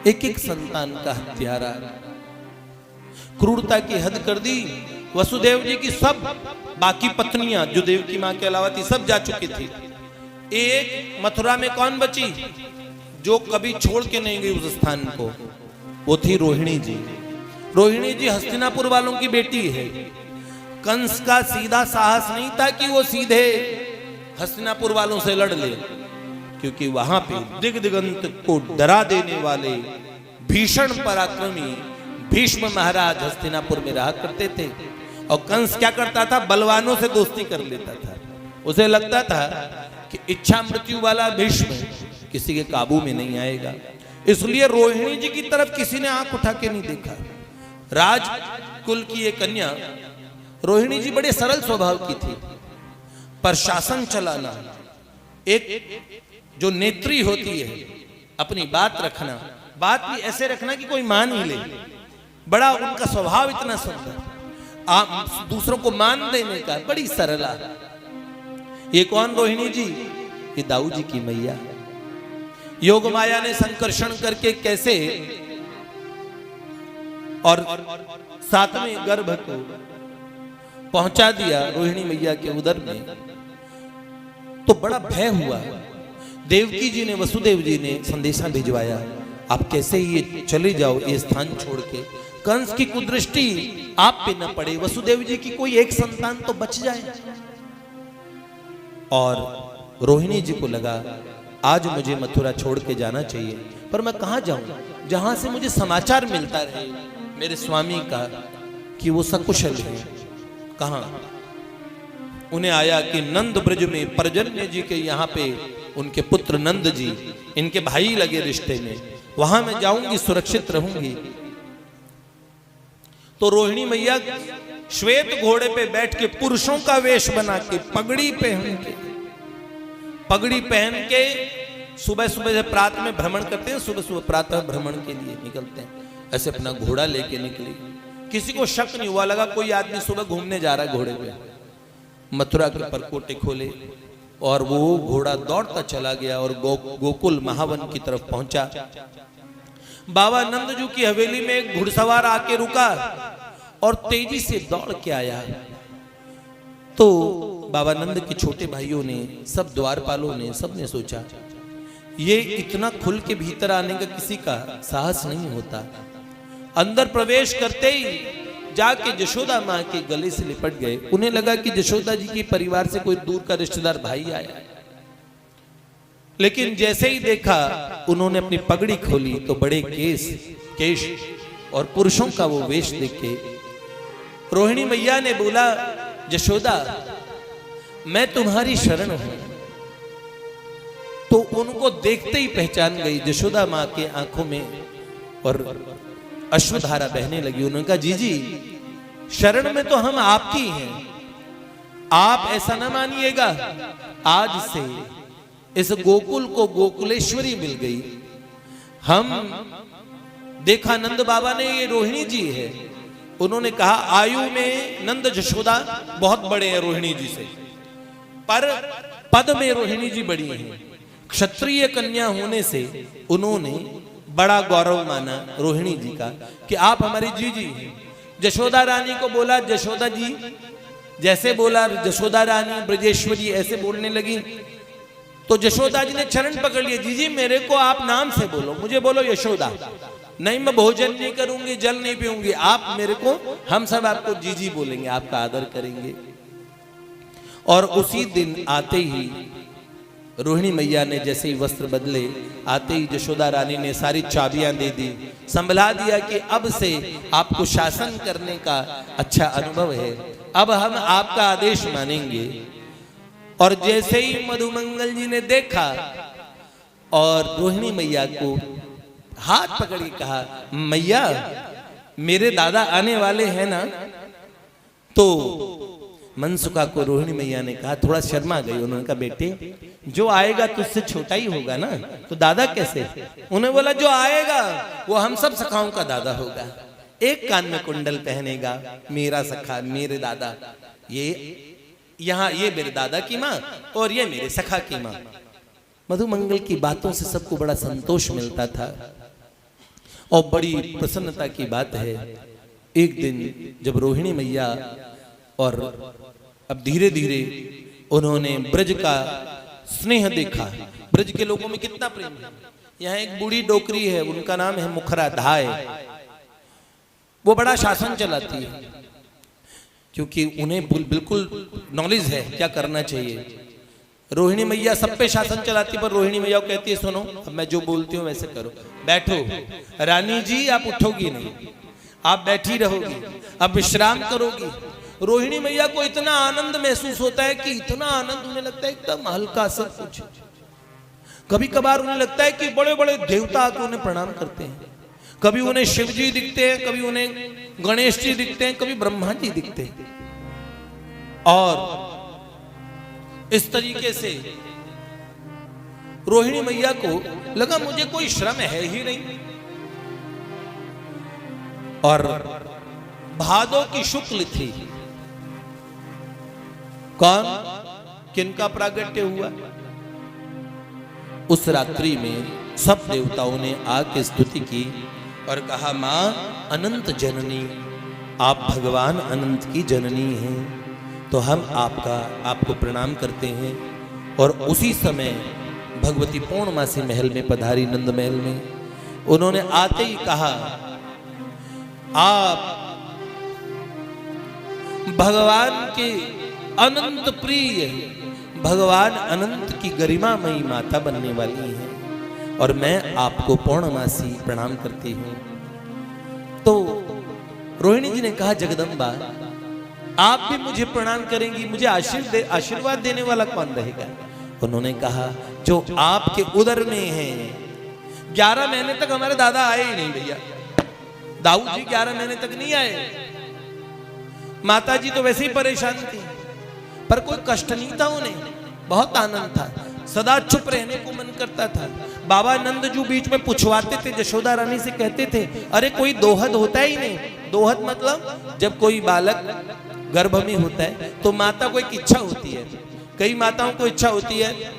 एक एक संतान का हत्यारा, क्रूरता की हद कर दी। वसुदेव जी की सब बाकी पत्नियां जो देव की मां के अलावा थी सब जा चुकी थी। एक मथुरा में कौन बची जो कभी छोड़ के नहीं गई उस स्थान को? वो थी रोहिणी जी। रोहिणी जी हस्तिनापुर वालों की बेटी है। कंस का सीधा साहस नहीं था कि वो सीधे हस्तिनापुर वालों से लड़ ले, क्योंकि वहां पे दिग्दिगंत को डरा देने वाले भीषण पराक्रमी भीष्म महाराज हस्तिनापुर में रहा करते थे। और कंस क्या करता था? बलवानों से दोस्ती कर लेता था। उसे लगता था कि इच्छा मृत्यु वाला भीष्म किसी के काबू में नहीं आएगा, इसलिए रोहिणी जी की तरफ किसी ने आंख उठा के नहीं देखा। राज कुल की एक कन्या रोहिणी जी बड़े सरल स्वभाव की थी, पर शासन चलाना, एक जो नेत्री होती है, अपनी बात रखना, बात भी ऐसे रखना कि कोई मान ही ले, बड़ा उनका स्वभाव इतना सुंदर, आप दूसरों को मान देने का, बड़ी सरला। ये कौन रोहिणी जी? ये दाऊ जी की मैया। योग माया ने संकर्षण करके कैसे और सातवें गर्भ को पहुंचा दिया रोहिणी मैया के उदर में, तो बड़ा भय हुआ। देवकी जी ने, वसुदेव जी ने संदेशा भिजवाया, आप कैसे ये चले जाओ ये स्थान छोड़ के, कंस की कुदृष्टि आप पे न पड़े, वसुदेव जी की कोई एक संतान तो बच जाए। और रोहिणी जी को लगा आज मुझे मथुरा छोड़ के जाना चाहिए, पर मैं कहां जाऊं जहां से मुझे समाचार मिलता रहे मेरे स्वामी का कि वो सकुशल है। कहां? उन्हें आया कि नंद ब्रज में पर्जन्य जी के यहाँ पे उनके पुत्र नंद जी, इनके भाई लगे रिश्ते में, वहां मैं जाऊंगी, सुरक्षित रहूंगी। तो रोहिणी मैया श्वेत घोड़े पे बैठ के पुरुषों का वेश बना के पगड़ी पहन के सुबह सुबह से प्रातः में भ्रमण करते हैं, सुबह सुबह प्रातः भ्रमण के लिए निकलते हैं, ऐसे अपना घोड़ा लेके निकली। किसी को शक नहीं हुआ, लगा कोई आदमी सुबह घूमने जा रहा है घोड़े पे। मथुरा के परकोटे खोले और वो घोड़ा दौड़ता चला गया और गोकुल महावन की तरफ पहुंचा। बाबा नंदजू की हवेली में एक घुड़सवार आके रुका और तेजी से दौड़ के आया। तो बाबा नंद के छोटे भाइयों ने, सब द्वारपालों ने, सबने सोचा ये इतना खुल के भीतर आने का किसी का साहस नहीं होता। अंदर प्रवेश करते ही जाके जशोदा माँ के गले से लिपट गए। उन्हें लगा कि जशोदा जी के परिवार से कोई दूर का रिश्तेदार भाई आया, लेकिन जैसे ही देखा उन्होंने अपनी पगड़ी खोली तो बड़े केश और पुरुषों का वो वेश देख के रोहिणी मैया ने बोला, जशोदा मैं तुम्हारी शरण हूं। तो उनको देखते ही पहचान गई जशोदा माँ के आंखों में और अश्रुधारा बहने लगी। उन्होंने कहा, जीजी शरण में तो हम आपकी हैं, आप ऐसा ना मानिएगा, आज से इस गोकुल को गोकुलेश्वरी मिल गई। हम देखा नंद बाबा ने ये रोहिणी जी है। उन्होंने कहा आयु में नंद जशोदा बहुत बड़े हैं रोहिणी जी से, पर पद में रोहिणी जी बड़ी हैं। क्षत्रिय कन्या होने से उन्होंने बड़ा गौरव माना रोहिणी जी का कि आप हमारी जीजी हैं। जशोदा रानी को बोला, जशोदा जी, जैसे बोला जशोदा रानी ब्रजेश्वरी ऐसे बोलने लगी तो जशोदा जी ने चरण पकड़ लिए, जीजी मेरे को आप नाम से बोलो, मुझे बोलो यशोदा। नहीं मैं भोजन नहीं करूंगी, जल नहीं पीऊंगी, आप मेरे को, हम सब आपको जीजी बोलेंगे, आपका आदर करेंगे। और उसी दिन आते ही रोहिणी मैया ने जैसे ही वस्त्र बदले, आते ही जशोदा रानी ने सारी चाबियां दे दी, संभला दिया कि अब से आपको शासन करने का अच्छा अनुभव है, अब हम आपका आदेश मानेंगे। और जैसे ही मधुमंगल जी ने देखा और रोहिणी मैया को हाथ पकड़ के कहा, मैया मेरे दादा आने वाले हैं ना? तो मनसुखा को रोहिणी मैया ने कहा, थोड़ा शर्मा गई। उन्होंने कहा, बेटे जो आएगा तुझसे छोटा ही होगा ना, तो दादा कैसे? उन्हें बोला, जो आएगा वो हम सब सखाओं का दादा होगा, एक कान में कुंडल पहनेगा, मेरा सखा, मेरे दादा, ये यहाँ ये मेरे दादा की माँ और ये मेरे सखा की माँ। मधुमंगल की बातों से सबको बड़ा संतोष मिलता था। और बड़ी प्रसन्नता की बात है, एक दिन जब रोहिणी मैया और अब धीरे धीरे उन्होंने ब्रज का स्नेह देखा, ब्रज के लोगों में कितना प्रेम है। यहाँ एक बूढ़ी डोकरी है, उनका नाम है मुखरा धाय। वो बड़ा शासन चलाती है क्योंकि उन्हें बिल्कुल नॉलेज है क्या करना चाहिए। रोहिणी मैया सब पे शासन चलाती, पर रोहिणी मैया को कहती है सुनो, अब मैं जो बोलती हूँ वैसे करो। बैठो रानी जी, आप उठोगी नहीं, आप बैठी रहोगी, अब विश्राम करोगी। रोहिणी मैया को इतना आनंद महसूस होता है कि इतना आनंद उन्हें लगता है एकदम हल्का सा कुछ। कभी कभार उन्हें लगता है कि बड़े बड़े देवता आके उन्हें प्रणाम करते हैं। कभी उन्हें शिव जी दिखते हैं, कभी उन्हें गणेश जी दिखते हैं, कभी ब्रह्मा जी दिखते हैं। और इस तरीके से रोहिणी मैया को लगा मुझे कोई श्रम है ही नहीं। और भादों की शुक्ल थी, कौन किनका प्रागट्य हुआ? उस रात्रि में सब देवताओं ने आके स्तुति की और कहा मां अनंत जननी, आप भगवान अनंत की जननी हैं, तो हम आपको प्रणाम करते हैं। और उसी समय भगवती पूर्णमासी महल में पधारी, नंद महल में। उन्होंने आते ही कहा आप भगवान के अनंत प्रिय, भगवान अनंत की गरिमामयी माता बनने वाली हैं और मैं आपको पूर्णमासी प्रणाम करती हूं। तो रोहिणी जी ने कहा जगदम्बा आप भी मुझे प्रणाम करेंगी, मुझे आशीर्वाद देने वाला कौन रहेगा? उन्होंने कहा जो आपके उदर में है। 11 महीने तक हमारे दादा आए ही नहीं भैया, दाऊद जी 11 महीने तक नहीं आए। माता जी तो वैसे ही परेशान थी, पर कोई कष्ट नहीं था उन्हें, बहुत आनंद था, सदा चुप रहने को मन करता था। बाबा नंद जी बीच में पूछवाते थे, यशोदा रानी से कहते थे अरे कोई दोहद होता ही नहीं। दोहद मतलब जब कोई बालक गर्भ में होता है तो माता को एक इच्छा होती है, कई माताओं को इच्छा होती है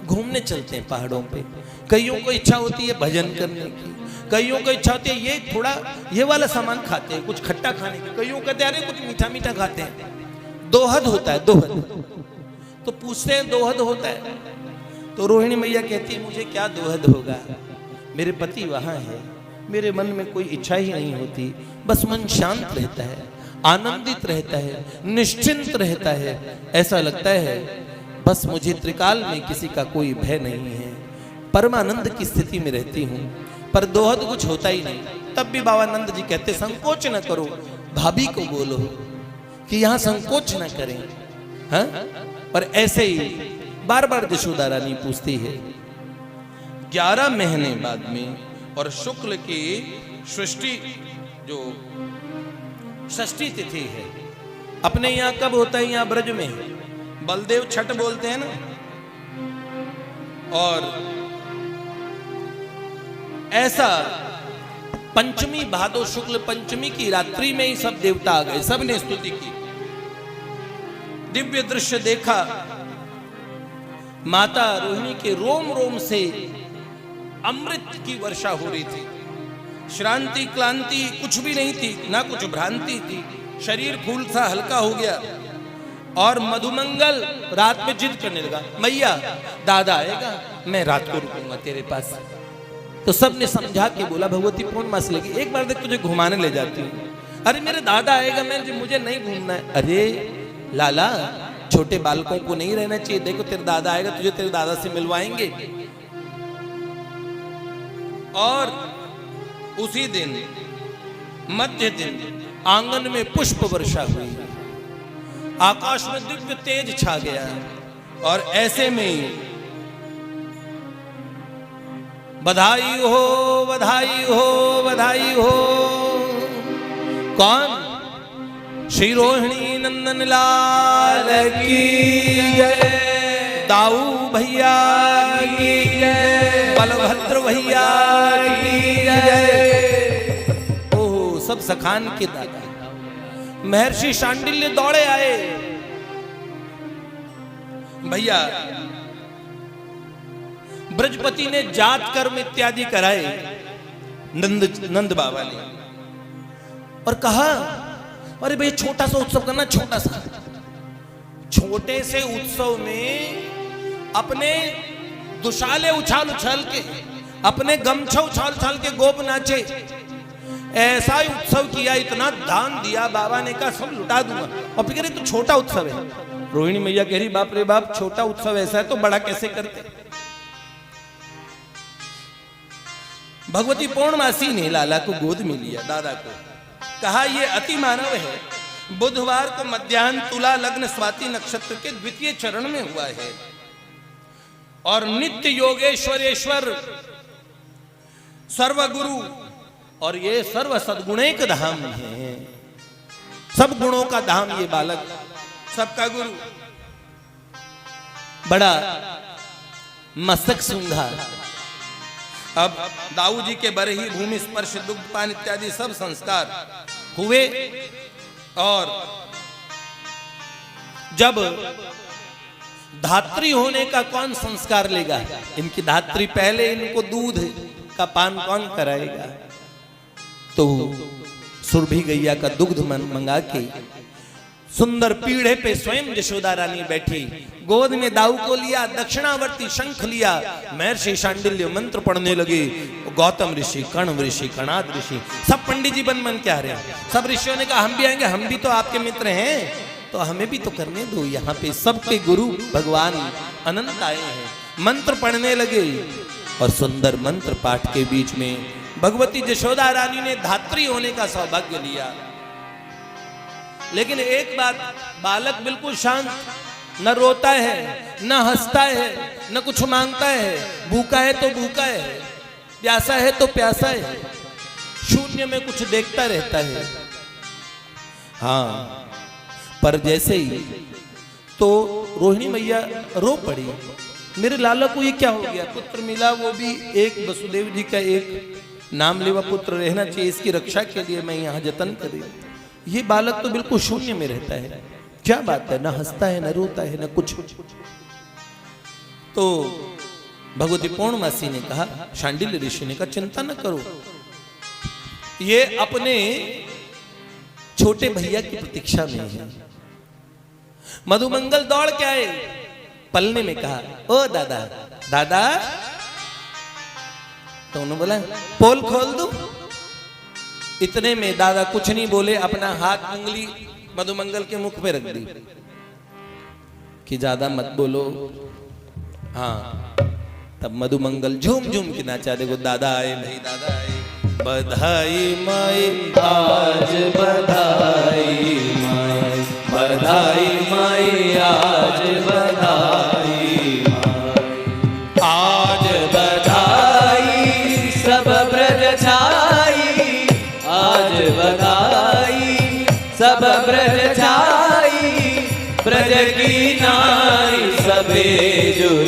घूमने चलते हैं पहाड़ों पे, कईयों को इच्छा होती है भजन करने की, कईयों को इच्छा होती है ये थोड़ा ये वाला सामान खाते हैं, कुछ खट्टा खाने की, कईयों कहते हैं अरे कुछ मीठा मीठा खाते हैं। दोहद होता है, दोहद। तो पूछते हैं दोहद होता है, तो रोहिणी मैया कहती है मुझे क्या दोहद होगा, मेरे पति वहां है, मेरे मन में कोई इच्छा ही नहीं होती, बस मन शांत रहता है, आनंदित रहता है, निश्चिंत रहता है, ऐसा लगता है बस मुझे त्रिकाल में किसी का कोई भय नहीं है, परमानंद की स्थिति में रहती हूँ, पर दोहद कुछ होता ही नहीं। तब भी बाबा नंद जी कहते संकोच न करो, भाभी को बोलो कि यहां संकोच न करें। हाँ? पर ऐसे ही बार बार यशोदा रानी पूछती है। 11 महीने बाद में और शुक्ल की सृष्टि जो षष्ठी तिथि है, अपने यहाँ कब होता है? यहाँ ब्रज में बलदेव छठ बोलते हैं ना, और ऐसा पंचमी भादो शुक्ल पंचमी की रात्रि में ही सब देवता आ गए, सब ने स्तुति की, दिव्य दृश्य देखा। माता रोहिणी के रोम रोम से अमृत की वर्षा हो रही थी, श्रांति क्लांति कुछ भी नहीं थी, ना कुछ भ्रांति थी, शरीर फूल सा हल्का हो गया। और मधुमंगल रात में जिद करने लगा, मैया दादा आएगा मैं रात को रुकूंगा तेरे पास। तो सब ने समझा के बोला भगवती पूर्णमासी लगी, एक बार देख तुझे घुमाने ले जाती हूँ। अरे मेरे दादा आएगा, मैं मुझे नहीं घूमना है। अरे लाला छोटे बालकों को नहीं रहना चाहिए, देखो तेरे दादा आएगा, तुझे तेरे दादा से मिलवाएंगे। और उसी दिन मध्य दिन आंगन में पुष्प वर्षा हुई, आकाश में दिव्य तेज छा गया। और ऐसे में बधाई हो बधाई हो बधाई हो, कौन? श्री रोहिणी नंदन लाल की जय, दाऊ भैया की जय, बलभद्र भैया की जय। ओह सब सखान के दादा महर्षि शांडिल्य दौड़े आए। भैया ब्रजपति ने जात कर्म इत्यादि कराए, नंद बाबा ने, और कहा अरे भाई छोटा सा उत्सव करना, छोटा सा। छोटे से उत्सव में अपने दुशाले उछाल उछाल के, अपने गमछा उछाल उछाल के गोप नाचे, ऐसा ही उत्सव किया, इतना दान दिया। बाबा ने कहा सब लुटा दूंगा। और फिर तो छोटा उत्सव है। रोहिणी मैया कह रही बाप रे बाप, छोटा उत्सव ऐसा है तो बड़ा कैसे करते। भगवती पूर्णमासी ने लाला को गोद में लिया, दादा को, कहा ये अति मानव है। बुधवार को मध्याह्न तुला लग्न स्वाति नक्षत्र के द्वितीय चरण में हुआ है और नित्य योगेश्वरेश्वर सर्वगुरु और ये सर्व सद्गुणेक धाम है, सब गुणों का धाम ये बालक, सबका गुरु। बड़ा मस्तक सूंघा। अब दाऊ जी के बरही भूमि स्पर्श दुग्ध पान इत्यादि सब संस्कार हुए और जब धात्री होने का कौन संस्कार लेगा, इनकी धात्री पहले, इनको दूध का पान कौन कराएगा। तो सुरभि गैया का दुग्ध मंगा के सुंदर पीढ़े पे स्वयं यशोदा रानी बैठी, गोद में दाऊ को लिया, दक्षिणावर्ती शंख लिया, महर्षि शांडिल्य मंत्र पढ़ने लगे। गौतम ऋषि, कर्ण ऋषि, कणाद ऋषि, सब पंडित जी बन बन के आ रहे हैं। सब ऋषियों ने कहा हम भी आएंगे, हम भी तो आपके मित्र हैं, तो हमें भी तो करने दो। यहाँ पे सबके गुरु भगवान अनंत आए हैं। मंत्र पढ़ने लगे और सुंदर मंत्र पाठ के बीच में भगवती यशोदा रानी ने धात्री होने का सौभाग्य लिया। लेकिन एक बात, बालक बिल्कुल शांत, न रोता है, न हंसता है, न कुछ मांगता है, भूखा है तो भूखा है, प्यासा है तो प्यासा है, शून्य में कुछ देखता रहता है। हाँ, पर जैसे ही तो रोहिणी मैया रो पड़ी, मेरे लाला को ये क्या हो गया, पुत्र मिला, वो भी एक वसुदेव जी का एक नाम लेवा पुत्र रहना चाहिए, इसकी रक्षा के लिए मैं यहाँ जतन करी। ये बालक तो बिल्कुल शून्य में रहता है, क्या बात है, ना हंसता है, ना रोता है, ना कुछ। तो भगवती पूर्णमासी ने कहा, शांडिल्य ऋषि ने कहा चिंता न करो, ये अपने छोटे भैया की प्रतीक्षा में है। मधुमंगल दौड़ के आए, पलने में कहा ओ दादा, दादा। तो उन्होंने बोला पोल खोल दो। इतने में दादा कुछ नहीं बोले, अपना हाथ उंगली मधुमंगल के मुख पे रख दी कि ज्यादा मत बोलो। हाँ, तब मधुमंगल झूम झूम के नाचा। देखो दादा आए, भाई दादा आए, बधाई माए आज बधाई माए, बधाई माए आज बधाई माए, आज बधाई सब ब्रज छाई, आज बधाई सब ब्रज छाई, ब्रज की नारी सबे जुड़